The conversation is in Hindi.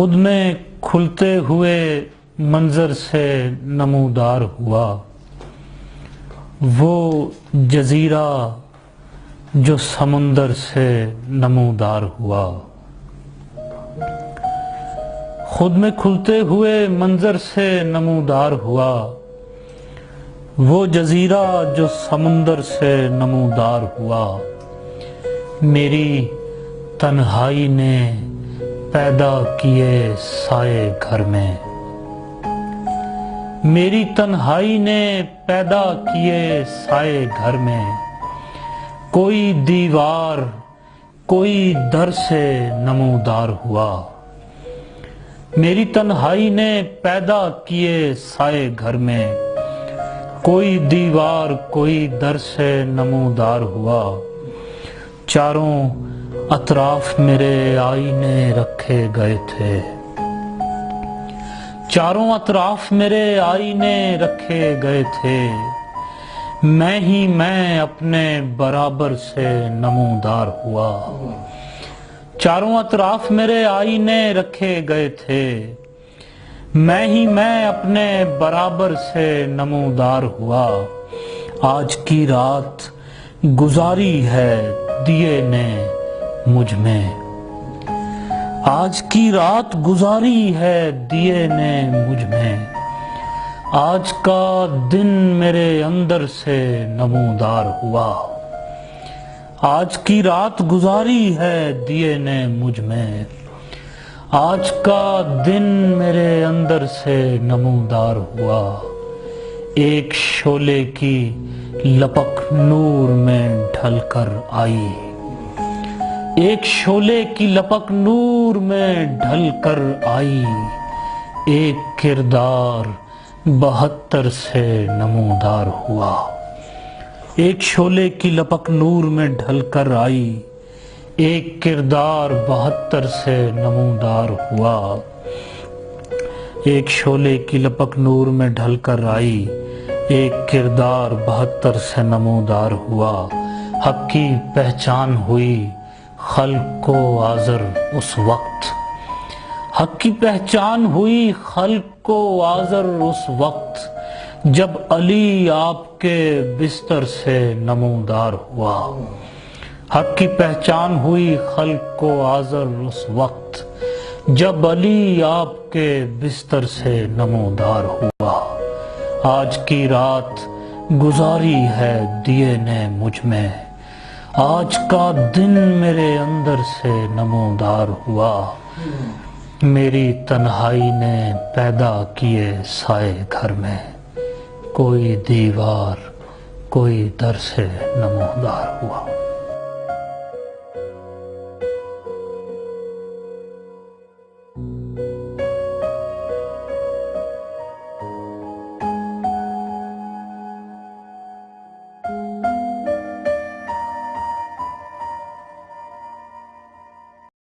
खुद में खुलते हुए मंजर से नमूदार हुआ वो जजीरा जो समुंदर से नमूदार हुआ। खुद में खुलते हुए मंजर से नमूदार हुआ वो जजीरा जो समुंदर से नमूदार हुआ। मेरी तन्हाई ने पैदा किए साए घर में, मेरी तन्हाई ने पैदा किए साए घर में। कोई दीवार कोई दर से नमूदार हुआ। मेरी तन्हाई ने पैदा किए साए घर में। कोई दीवार कोई दर से नमूदार हुआ। चारों अतराफ मेरे आईने रखे गए थे। चारों अतराफ मेरे आईने रखे गए थे। मैं ही मैं अपने बराबर से नमूदार हुआ। चारों अतराफ मेरे आईने रखे गए थे। मैं ही मैं अपने बराबर से नमूदार हुआ। आज की रात गुजारी है दिए ने मुझ में। आज की रात गुजारी है दिए ने मुझ में। आज का दिन मेरे अंदर से नमूदार हुआ। आज की रात गुजारी है दिए ने मुझ में। आज का दिन मेरे अंदर से नमूदार हुआ। एक शोले की लपक नूर में ढलकर आई। एक शोले की लपक नूर में ढलकर आई। एक किरदार 72 से नमूदार हुआ। एक शोले की लपक नूर में ढलकर आई। एक किरदार 72 से नमूदार हुआ। एक शोले की लपक नूर में ढलकर आई। एक किरदार 72 से नमूदार हुआ। हक की पहचान हुई खल्क को आज़र उस वक्त। हक की पहचान हुई खल्क को आज़र उस वक्त जब अली आपके बिस्तर से नमूदार हुआ। हक की पहचान हुई खल्क को आज़र उस वक्त जब अली आपके बिस्तर से नमूदार हुआ। आज की रात गुजारी है दिए ने मुझ में। आज का दिन मेरे अंदर से नमूदार हुआ। मेरी तन्हाई ने पैदा किए साए घर में। कोई दीवार कोई दर से नमूदार हुआ।